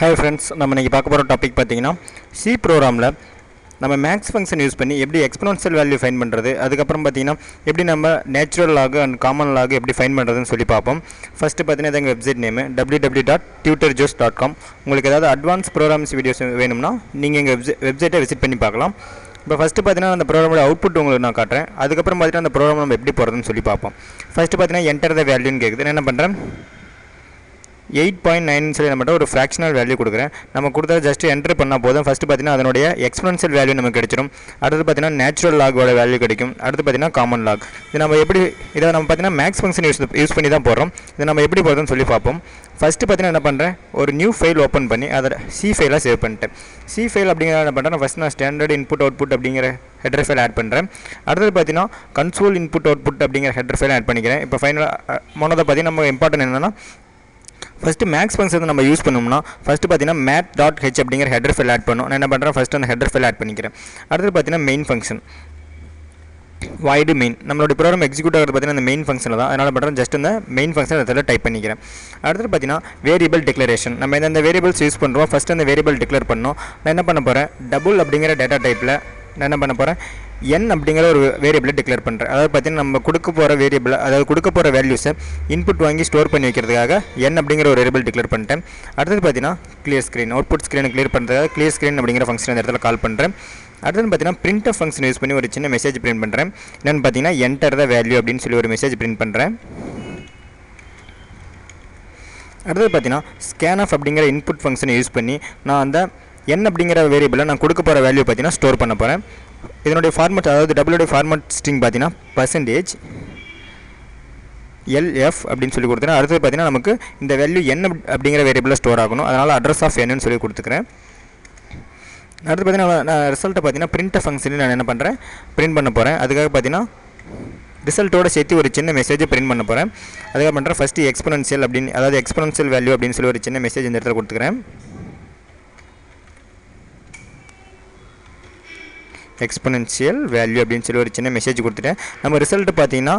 Hi friends, நம்ம இன்னைக்கு பார்க்க போற டாபிக் பாத்தீங்கன்னா C ப்ரோகிராம்ல நம்ம மேக்ஸ் ஃபங்க்ஷன் யூஸ் பண்ணி எப்படி எக்ஸ்போனன்ஷியல் வேல்யூ ஃபைண்ட் பண்றது, அதுக்கு அப்புறம் பாத்தீங்கன்னா எப்படி நம்ம natural log and common log எப்படி ஃபைண்ட் பண்றதுன்னு சொல்லி பார்ப்போம். ஃபர்ஸ்ட் பாத்தீங்கன்னா எங்க வெப்சைட் நேம் www.tutorjoes.com. உங்களுக்கு ஏதாவது அட்வான்ஸ் ப்ரோகிராம்ஸ் வீடியோஸ் வேணும்னா நீங்க எங்க வெப்சைட்டை விசிட் பண்ணி பார்க்கலாம். இப்போ ஃபர்ஸ்ட் பாத்தீங்கன்னா அந்த ப்ரோகிராமோட அவுட்புட் உங்களுக்கு நான் காட்டுறேன். அதுக்கு அப்புறம் பாத்தீங்கன்னா அந்த ப்ரோகிராம் நம்ம எப்படி போறதுன்னு சொல்லி பார்ப்போம். ஃபர்ஸ்ட் பாத்தீங்கன்னா என்டர் தி வேல்யூன்னு கேக்குது. நான் என்ன பண்றேன் 8.9 சொல்லி நம்ம ஒரு ஃபிராக்ஷனல் வேல்யூ கொடுக்குறேன். நம்ம கொடுத்தா ஜஸ்ட் என்டர் பண்ணால் போதும். ஃபர்ஸ்ட் பார்த்தீங்கன்னா அதனுடைய எக்ஸ்போனன்ஷியல் வேல்யூ நமக்கு கிடைச்சிடும். அடுத்து பார்த்தீங்கன்னா நேச்சுரல் லாகோட வேல்யூ கிடைக்கும். அடுத்து பார்த்தீங்கன்னா காமன் லாக். இது நம்ம எப்படி இதை நம்ம பார்த்தீங்கன்னா மேக்ஸ் ஃபங்க்ஷன் யூஸ் பண்ணி தான் போடுறோம். இதை நம்ம எப்படி போடுறதுன்னு சொல்லி பார்ப்போம். ஃபஸ்ட்டு பார்த்தீங்கன்னா என்ன பண்ணுறேன், ஒரு நியூ ஃபைல் ஓப்பன் பண்ணி அதை சி ஃபைலாக சேவ் பண்ணிட்டேன். சி ஃபைல் அப்படிங்கிற என்ன பண்ணுறேன், ஃபஸ்ட் நான் ஸ்டாண்டர்ட் இன்புட் அவுட்புட் அப்படிங்கிற ஹெடர் ஃபைல் ஆட் பண்ணுறேன். அடுத்தது பார்த்தீங்கன்னா கன்சோல் இன்புட் அவுட்புட் அப்படிங்கிற ஹெடர் ஃபைல் ஆட் பண்ணிக்கிறேன். இப்போ ஃபைனலாக மொதல் பார்த்தீங்கன்னா நம்ம இம்பார்ட்டன்ட் என்னென்னா ஃபஸ்ட்டு மேக்ஸ் ஃபங்க்ஷன் நம்ம யூஸ் பண்ணோம்னா ஃபஸ்ட்டு பார்த்தீங்கன்னா mat.h அப்படிங்கிற ஹெடர் ஃபைல் ஆட் பண்ணும். நான் என்ன பண்ணுறேன், ஃபஸ்ட்டு அந்த ஹெடர் ஃபைல் ஆட் பண்ணிக்கிறேன். அடுத்து பார்த்தீங்கன்னா மெயின் ஃபங்க்ஷன் void main நம்மளோட ப்ரோக்ராம் எக்ஸிக்யூட் ஆகிறது பார்த்தீங்கன்னா அந்த மெயின் ஃபங்க்ஷனில் தான். அதனால் பண்ணுறேன் ஜஸ்ட் இந்த மெயின் ஃபங்க்ஷன் அதில் டைப் பண்ணிக்கிறேன். அடுத்து பார்த்தீங்கன்னா வேரியபிள் டிக்ளரேஷன். நம்ம எந்தெந்த வேரியபிள்ஸ் யூஸ் பண்ணுறோம் ஃபஸ்ட்டு அந்த வேரியபிள் டிக்ளேர் பண்ணோம். நான் என்ன பண்ண போகிறேன், டபுள் அப்படிங்கிற டேட்டா டைப்பில் நான் என்ன பண்ண போகிறேன், n அப்படிங்கிற ஒரு வேரியபிளை டிக்ளேர் பண்ணுறேன். அதாவது பார்த்தீங்கன்னா நம்ம கொடுக்க போகிற வேரியபிள், அதாவது கொடுக்க போகிற வேல்யூஸை இன்புட் வாங்கி ஸ்டோர் பண்ணி வைக்கிறதுக்காக n அப்படிங்கிற ஒரு வேரியபிள் டிக்ளேர் பண்ணிட்டேன். அடுத்தது பார்த்தீங்கன்னா கிளியர் ஸ்க்ரீன், அவுட்புட் ஸ்க்ரீனை கிளியர் பண்ணுறதுக்காக கிளியர் ஸ்க்ரீன் அப்படிங்கிற ஃபங்க்ஷன் இந்த இடத்துல கால் பண்ணுறேன். அடுத்தது பார்த்தீங்கன்னா printf ஃபங்க்ஷன் யூஸ் பண்ணி ஒரு சின்ன மெசேஜ் பிரிண்ட் பண்ணுறேன். என்னென்னு பார்த்தீங்கன்னா என்டர் த வேல்யூ அப்படின்னு சொல்லி ஒரு மெசேஜ் பிரிண்ட் பண்ணுறேன். அடுத்தது பார்த்தீங்கன்னா scanf அப்படிங்கிற இன்புட் ஃபங்க்ஷனை யூஸ் பண்ணி நான் அந்த n அப்படிங்கிற வேரியபிளை நான் கொடுக்க போகிற வேல்யூ பார்த்தீங்கன்னா ஸ்டோர் பண்ண போகிறேன். இதனுடைய ஃபார்மட், அதாவது டபுளுடைய ஃபார்மட் ஸ்ட்ரிங் பார்த்தீங்கன்னா %lf அப்படின்னு சொல்லி கொடுத்துறேன். அடுத்தது பார்த்தீங்கன்னா நமக்கு இந்த வேல்யூ n அப்படிங்கிற வேரியபிளில் ஸ்டோர் ஆகணும். அதனால் அட்ரஸ் ஆஃப் n சொல்லி கொடுத்துக்கிறேன். அடுத்து பார்த்தீங்கன்னா நான் ரிசல்ட்டை பார்த்தீங்கன்னா printf ஃபங்க்ஷனில் நான் என்ன பண்ணுறேன், பிரிண்ட் பண்ண போகிறேன். அதுக்காக பார்த்தீங்கன்னா ரிசல்ட்டோட சேர்த்து ஒரு சின்ன மெசேஜை பிரிண்ட் பண்ண போகிறேன். அதுக்காக பண்ணுறேன் ஃபஸ்ட்டு எக்ஸ்போனன்ஷியல் அப்படின்னு, அதாவது எக்ஸ்போனன்ஷியல் வேல்யூ அப்படின்னு சொல்லி ஒரு சின்ன மெசேஜ் இந்த இடத்துல கொடுத்துக்கிறேன். எக்ஸ்போனன்ஷியல் வேல்யூ அப்படின்னு சொல்லி ஒரு சின்ன மெசேஜ் கொடுத்துட்டேன். நம்ம ரிசல்ட் பார்த்தீங்கன்னா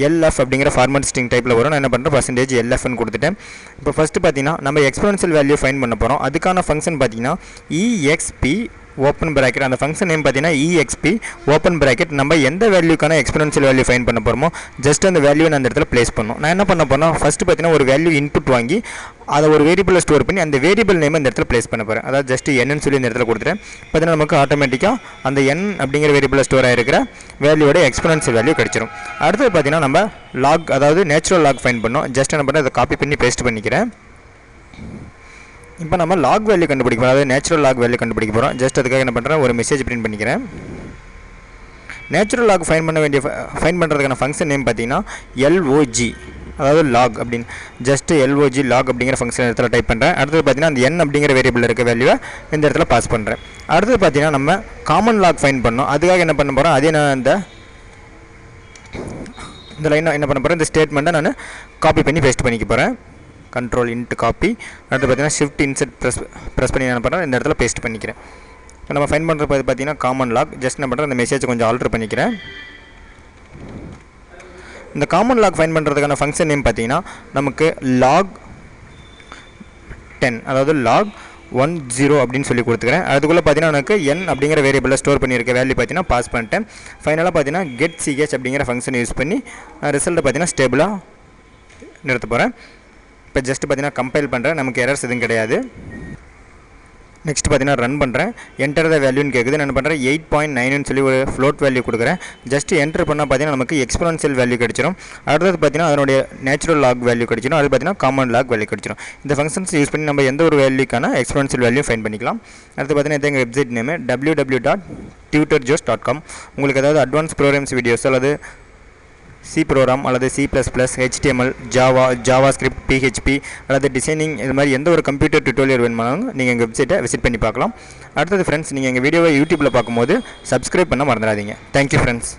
%lf அப்படிங்கிற ஃபார்மட் ஸ்ட்ரிங் டைப்பில் வரும். நான் என்ன பண்ணுறேன் %lfன்னு கொடுத்துட்டேன். இப்போ ஃபஸ்ட்டு பார்த்தீங்கன்னா நம்ம எக்ஸ்போனன்ஷியல் வேல்யூ ஃபைண்ட் பண்ண போகிறோம். அதுக்கான ஃபங்க்ஷன் பார்த்தீங்கன்னா exp ஓப்பன் பிராக்கெட், அந்த ஃபங்க்ஷன் நேம் பார்த்தீங்கன்னா exp ஓப்பன் பிராக்கெட். நம்ம எந்த வேல்யூக்கான எக்ஸ்போனன்ஷியல் வேல்யூ ஃபைண்ட் பண்ண போகிறோமோ ஜஸ்ட் அந்த வேல்யூ நான் அந்த இடத்துல ப்ளேஸ் பண்ணணும். நான் என்ன பண்ண போகிறேன், ஃபஸ்ட்டு பார்த்தீங்கன்னா ஒரு வேல்யூ இன்புட் வாங்கி அதை ஒரு வேரியபிளில் ஸ்டோர் பண்ணி அந்த வேரியபிள் நேம் இந்த இடத்துல ப்ளேஸ் பண்ண போகிறேன். அதாவது ஜஸ்ட் என்னன்னு சொல்லி இந்த இடத்துல கொடுத்துட்டேன். பார்த்தீங்கன்னா நமக்கு ஆட்டோமேட்டிக்காக அந்த n அப்படிங்கிற வேரியபிளில் ஸ்டோர் ஆகிருக்கிற வேல்யூவோட எக்ஸ்போனன்ஷியல் வேல்யூ கிடச்சிரும். அடுத்தது பார்த்தீங்கன்னா நம்ம லாக், அதாவது நேச்சுரல் லாக் ஃபைண்ட் பண்ணோம். ஜஸ்ட் என்ன பண்ண அதை காப்பி பண்ணி பேஸ்ட் பண்ணிக்கிறேன். இப்போ நம்ம லாக் வேல்யூ கண்டுபிடிக்க போகிறோம், அதாவது நேச்சுரல் லாக் வேல்யூ கண்டுபிடிக்க போகிறோம். ஜஸ்ட் அதுக்காக என்ன பண்ணுறேன், ஒரு மெசேஜ் பிரிண்ட் பண்ணிக்கிறேன். நேச்சுரல் லாக் ஃபைண்ட் பண்ணுறதுக்கான ஃபங்க்ஷன் நேம் பார்த்தீங்கன்னா log, அதாவது லாக் அப்படின்னு ஜஸ்ட் log லாக் அப்படிங்கிற ஃபங்க்ஷன் இடத்துல டைப் பண்ணுறேன். அடுத்தது பார்த்தீங்கன்னா அந்த n அப்படிங்கிற வேரியபிள் இருக்க வேல்யூவை இந்த இடத்துல பாஸ் பண்ணுறேன். அடுத்தது பார்த்தீங்கன்னா நம்ம காமன் லாக் ஃபைண்ட் பண்ணோம். அதுக்காக என்ன பண்ண போகிறோம், அதே நான் இந்த லைனை என்ன பண்ண போகிறேன், இந்த ஸ்டேட்மெண்ட்டை நான் காப்பி பண்ணி பேஸ்ட் பண்ணிக்க போகிறேன். கண்ட்ரோல் இன்ட் காப்பி, அடுத்து பார்த்தீங்கன்னா ஷிஃப்ட் இன்செட் ப்ரெஸ் பண்ணி என்ன பண்ணுறேன், இந்த இடத்துல பேஸ்ட் பண்ணிக்கிறேன். இப்போ நம்ம ஃபைண்ட் பண்ணுறது பார்த்தீங்கன்னா காமன் லாக். ஜஸ்ட் என்ன பண்ணுறேன், இந்த மெசேஜை கொஞ்சம் ஆல்டர் பண்ணிக்கிறேன். இந்த காமன் லாக் ஃபைண்ட் பண்ணுறதுக்கான ஃபங்க்ஷன் நேம் பார்த்தீங்கன்னா நமக்கு log 10, அதாவது log 10 அப்படின்னு சொல்லி கொடுத்துக்கிறேன். அதுக்குள்ளே பார்த்தீங்கன்னா எனக்கு n அப்படிங்கிற வேரியபிளில் ஸ்டோர் பண்ணியிருக்க வேல்யூ பார்த்தீங்கன்னா பாஸ் பண்ணிட்டேன். ஃபைனலாக பார்த்தீங்கன்னா get ch அப்படிங்கிற ஃபங்க்ஷன் யூஸ் பண்ணி ரிசல்ட்டை பார்த்தீங்கன்னா ஸ்டேபிளாக நிறுத்த போகிறேன். இப்போ ஜஸ்ட் பார்த்தீங்கன்னா கம்பைல் பண்ணுறேன், நமக்கு எரர்ஸ் எதுவும் கிடையாது. நெக்ஸ்ட் பார்த்தீங்கன்னா ரன் பண்ணுறேன். என்டர் த வேல்யூன்னு கேட்குது. நான் பண்ணுறேன் 8.9ன்னு சொல்லி ஒரு ஃப்ளோட் வேல்யூ கொடுக்குறேன். ஜஸ்ட் என்டர் பண்ணால் பார்த்தீங்கன்னா நமக்கு எக்ஸ்போனன்ஷியல் வேல்யூ கிடச்சிரும். அடுத்தது பார்த்தீங்கன்னா அதனுடைய நேச்சுரல் லாக் வேல்யூ கிடச்சிடும். அது பார்த்தீங்கன்னா காமன் லாக் வேல்யூ கிடச்சிடும். இந்த ஃபங்க்ஷன்ஸ் யூஸ் பண்ணி நம்ம எந்த ஒரு வேல்யூக்கான எக்ஸ்போனன்ஷியல் வேல்யூ ஃபைண்ட் பண்ணிக்கலாம். அடுத்து பார்த்தீங்கன்னா இது எங்கள் வெப்சைட் நேம் www.tutorjoes.com. உங்களுக்கு ஏதாவது அட்வான்ஸ் ப்ரோக்ராம்ஸ் வீடியோஸ் அல்லது C ப்ரோக்ராம் அல்லது C++, HTML, ஜாவாஸ்கிரிப்ட், PHP அல்லது டிசைனிங், இது மாதிரி எந்த ஒரு கம்ப்யூட்டர் டியூட்டோரியல் வேணுமானாலும் நீங்கள் எங்கள் வெப்சைட்டை விசிட் பண்ணி பார்க்கலாம். அடுத்தது ஃப்ரெண்ட்ஸ், நீங்கள் எங்கள் வீடியோவை யூடியூப்பில் பார்க்கும்போது சப்ஸ்கிரைப் பண்ண மறந்துடாதீங்க. Thank you friends.